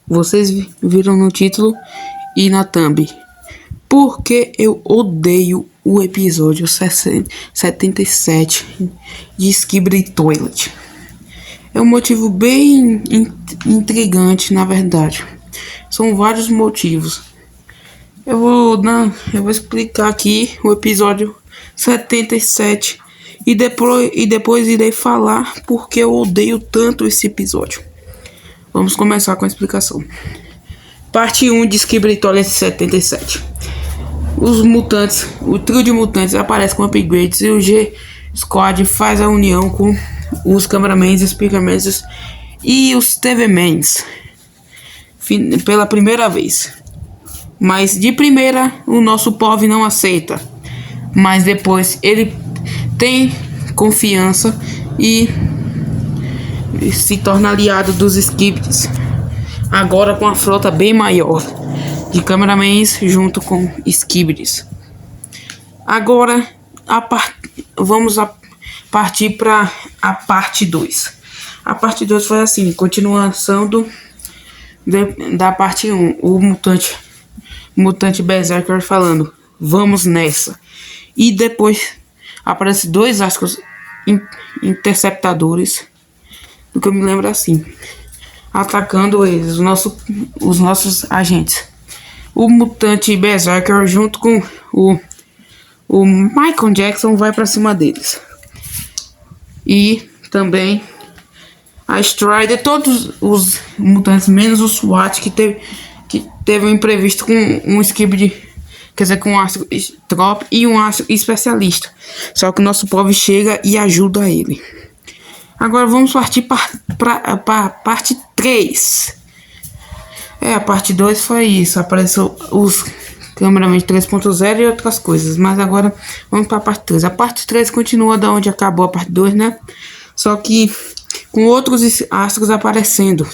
Vocês viram no título e na thumb. Porque eu odeio o episódio 77 de Skibidi Toilet. É um motivo bem intrigante, na verdade. São vários motivos. Eu vou explicar aqui o episódio 77 e depois irei falar porque eu odeio tanto esse episódio. Vamos começar com a explicação. Parte 1 de Skibidi Toilet 77. Os mutantes, o trio de mutantes aparece com upgrades e o G-Squad faz a união com os Cameramans, Speakermans e os TV-Mans pela primeira vez. Mas de primeira o nosso povo não aceita. Mas depois ele tem confiança e se torna aliado dos Skibidis. Agora com a frota bem maior de Cameramans junto com Skibidis. Agora vamos partir para a parte 2. A parte 2 foi assim, continuação da parte 1. O mutante Berserker falando, vamos nessa. E depois aparece dois astros interceptadores, do que eu me lembro assim, atacando eles, os nossos agentes. O mutante Berserker junto com o Michael Jackson vai para cima deles. E também a Strider, todos os mutantes, menos o SWAT, que teve um imprevisto com um Skibidi, quer dizer, com um astro Trop e um astro especialista. Só que o nosso povo chega e ajuda ele. Agora vamos partir para a parte 3. A parte 2 foi isso. Apareceu os Cameraman 3.0 e outras coisas. Mas agora vamos para a parte 3. A parte 3 continua da onde acabou a parte 2, né? Só que com outros astros aparecendo.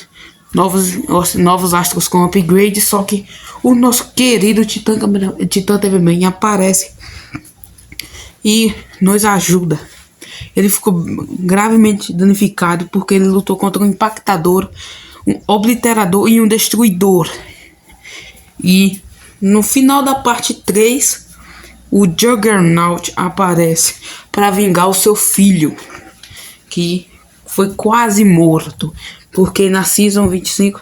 Novos astros com upgrade. Só que o nosso querido Titã TV-Man aparece e nos ajuda. Ele ficou gravemente danificado porque ele lutou contra um impactador, um obliterador e um destruidor. E no final da parte 3, o Juggernaut aparece para vingar o seu filho, que foi quase morto. Porque na Season 25,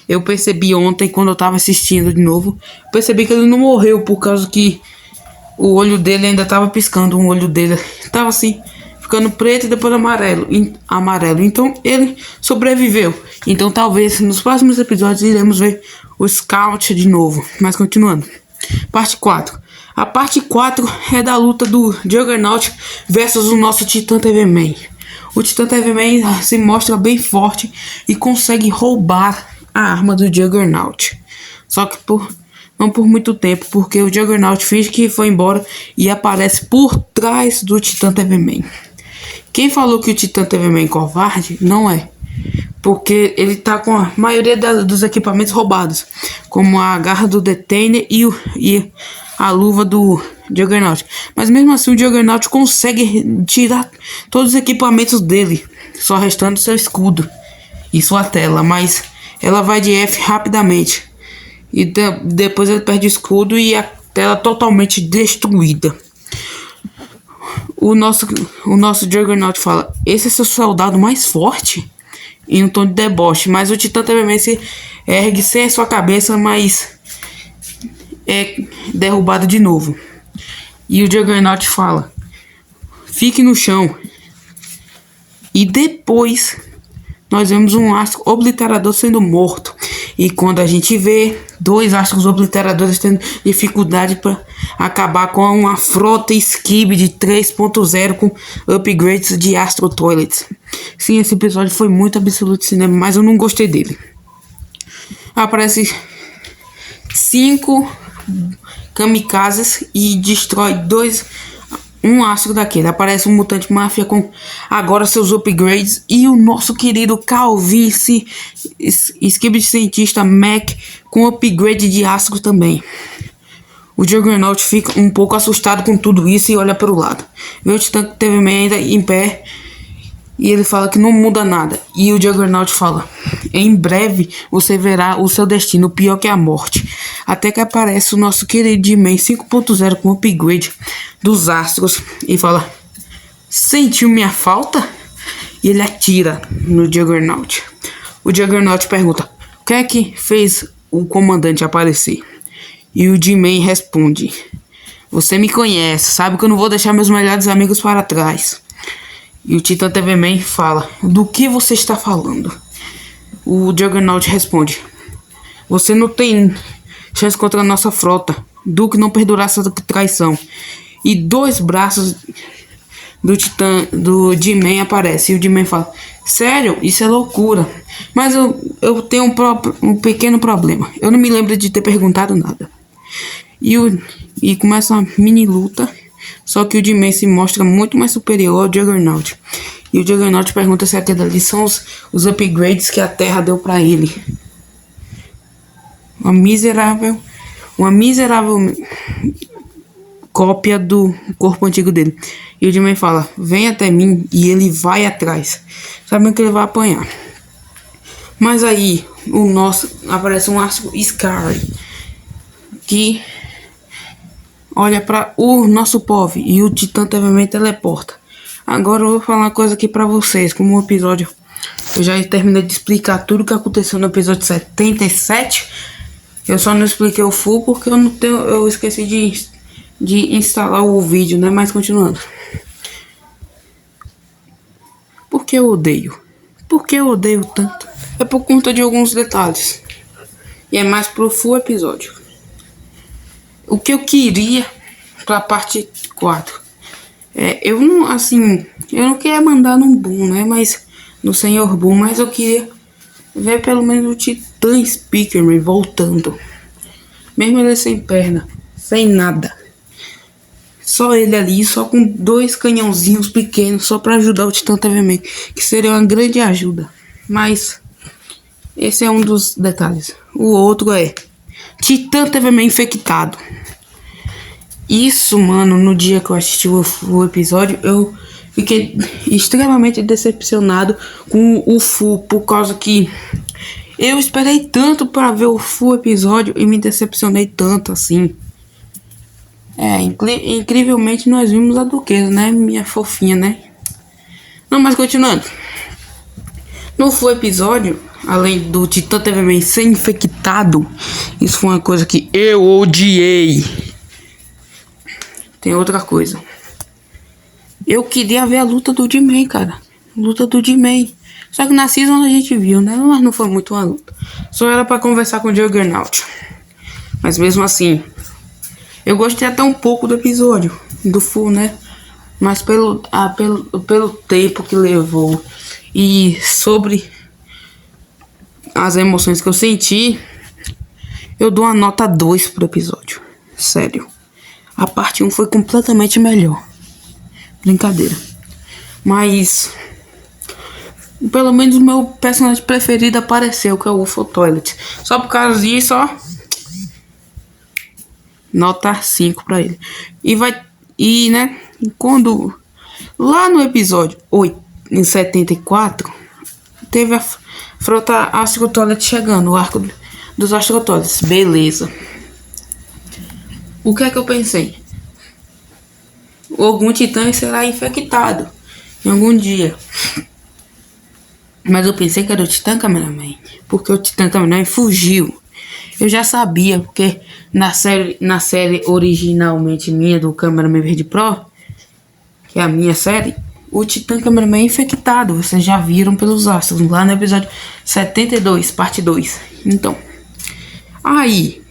eu percebi ontem, quando eu tava assistindo de novo, percebi que ele não morreu por causa que o olho dele ainda tava piscando. O olho dele tava assim, ficando preto e depois amarelo. Então ele sobreviveu. Então talvez nos próximos episódios iremos ver o Scout de novo. Mas continuando. Parte 4. A parte 4 é da luta do Juggernaut versus o nosso Titã TV-Man. O Titã TV-Man se mostra bem forte e consegue roubar a arma do Juggernaut. Só que não por muito tempo, porque o Juggernaut finge que foi embora e aparece por trás do Titã TV-Man. Quem falou que o Titã TV-Man é covarde, não é. Porque ele tá com a maioria dos equipamentos roubados. Como a garra do Detainer e a luva do Juggernaut. Mas mesmo assim o Juggernaut consegue tirar todos os equipamentos dele. Só restando seu escudo e sua tela. Mas ela vai de F rapidamente. E depois ele perde o escudo e a tela totalmente destruída. O nosso Juggernaut fala, esse é seu soldado mais forte? Em um tom de deboche. Mas o Titã TV-Man se ergue sem a sua cabeça, mas é derrubado de novo. E o Juggernaut fala, fique no chão. E depois nós vemos um astro obliterador sendo morto. E quando a gente vê dois astros obliteradores tendo dificuldade para acabar com uma frota Skibidi 3.0 com upgrades de Astro Toilets. Sim, esse episódio foi muito absoluto cinema, mas eu não gostei dele. Aparece 5 kamikazes e destrói um astro daquele. Aparece um mutante máfia com agora seus upgrades e o nosso querido Calvin, Skibidi cientista Mac com upgrade de astro também. O Juggernaut fica um pouco assustado com tudo isso e olha para o lado. Vê o Titã TV-Man ainda em pé E ele fala que não muda nada. E o Juggernaut fala: em breve você verá o seu destino, pior que a morte. Até que aparece o nosso querido He-Man 5.0 com upgrade dos astros. E fala: sentiu minha falta? E ele atira no Juggernaut. O Juggernaut pergunta: o que é que fez o comandante aparecer? E o He-Man responde: você me conhece, sabe que eu não vou deixar meus melhores amigos para trás. E o Titã TV Man fala: do que você está falando? O Juggernaut responde: você não tem chance contra a nossa frota. Duke não perdoará essa traição. E 2 braços do Titã do He-Man aparecem. E o He-Man fala: sério? Isso é loucura. Mas eu tenho um pequeno problema. Eu não me lembro de ter perguntado nada. E começa uma mini luta. Só que o He-Man se mostra muito mais superior ao Juggernaut. E o Juggernaut pergunta se aqueles ali são os upgrades que a Terra deu pra ele. Uma miserável cópia do corpo antigo dele. E o He-Man fala: vem até mim. E ele vai atrás, sabendo que ele vai apanhar. Mas aí aparece um astro Scar, que olha para o nosso povo. E o Titã também teleporta. Agora eu vou falar uma coisa aqui pra vocês. Como o episódio, eu já terminei de explicar tudo o que aconteceu no episódio 77. Eu só não expliquei o full porque eu esqueci de instalar o vídeo, né? Mas continuando. Por que eu odeio? Por que eu odeio tanto? É por conta de alguns detalhes. E é mais pro full episódio. O que eu queria pra parte 4. Eu não queria mandar num boom, né? Mas no Senhor Boom, mas eu queria ver pelo menos o Titã Speakerman voltando. Mesmo ele sem perna, sem nada. Só ele ali, só com 2 canhãozinhos pequenos, só pra ajudar o Titã TV Man, que seria uma grande ajuda. Mas esse é um dos detalhes. O outro é Titã TV Man infectado. Isso, mano, no dia que eu assisti o episódio, eu fiquei extremamente decepcionado com o full, por causa que eu esperei tanto para ver o full episódio e me decepcionei tanto assim. Incrivelmente nós vimos a Duquesa, né, minha fofinha, né? Não, mas continuando. No full episódio, além do Titã TV Man ser infectado, isso foi uma coisa que eu odiei. Tem outra coisa. Eu queria ver a luta do He-Man, cara. Luta do He-Man. Só que na season a gente viu, né? Mas não foi muito uma luta. Só era pra conversar com o Juggernaut. Mas mesmo assim, eu gostei até um pouco do episódio. Do full, né? Mas pelo tempo que levou e sobre as emoções que eu senti, eu dou uma nota 2 pro episódio. Sério. A parte 1 foi completamente melhor. Brincadeira. Mas pelo menos o meu personagem preferido apareceu, que é o UFO Toilet. Só por causa disso, ó, nota 5 pra ele. E né, quando lá no episódio 8, em 74, teve a frota Astro Toilet chegando, o arco dos Astro Toilets. Beleza. O que é que eu pensei? Algum titã será infectado em algum dia. Mas eu pensei que era o Titã Cameraman, porque o Titã Cameraman fugiu. Eu já sabia, porque na série originalmente minha do Cameraman Verde Pro, que é a minha série, o Titã Cameraman é infectado. Vocês já viram pelos astros lá no episódio 72, parte 2. Então, aí,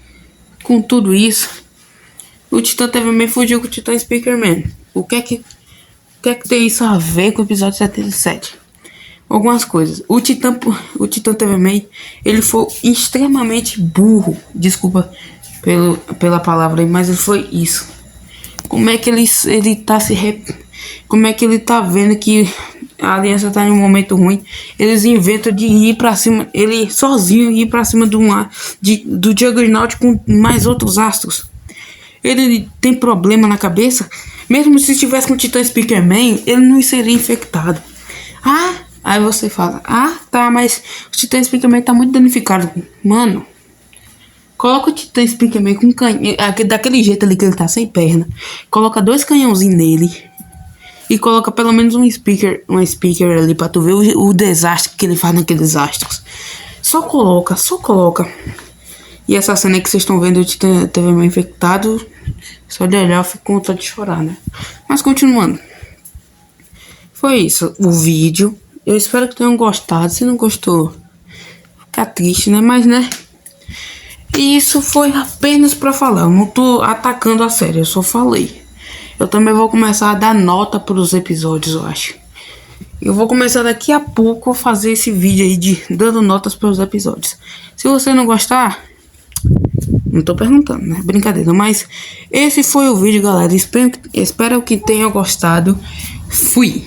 com tudo isso, o Titã TV fugiu com o Titã Speakerman. O que é que tem isso a ver com o episódio 77? Algumas coisas. O Titã TV, ele foi extremamente burro. Desculpa pela palavra aí, mas ele foi isso. Como é que ele tá como é que ele tá vendo que a aliança tá em um momento ruim? Eles inventam de ir pra cima, ele sozinho ir pra cima do Juggernaut com mais outros astros. Ele tem problema na cabeça. Mesmo se estivesse com o Titã Speakerman, ele não seria infectado. Ah, aí você fala, ah, tá, mas o Titã Speakerman tá muito danificado. Mano, coloca o Titã Speakerman com canhão, daquele jeito ali que ele tá sem perna. Coloca 2 canhãozinhos nele. E coloca pelo menos um speaker ali pra tu ver o desastre que ele faz naqueles astros. Só coloca, só coloca. E essa cena que vocês estão vendo, o Titã teve meio infectado. Só de olhar eu fico com vontade de chorar, né? Mas continuando. Foi isso, o vídeo. Eu espero que tenham gostado. Se não gostou, fica triste, né? Mas, né? E isso foi apenas pra falar. Eu não tô atacando a série, eu só falei. Eu também vou começar a dar nota pros episódios, eu acho. Eu vou começar daqui a pouco a fazer esse vídeo aí de dando notas pelos episódios. Se você não gostar, não tô perguntando, né? Brincadeira. Mas esse foi o vídeo, galera. Espero que tenha gostado. Fui!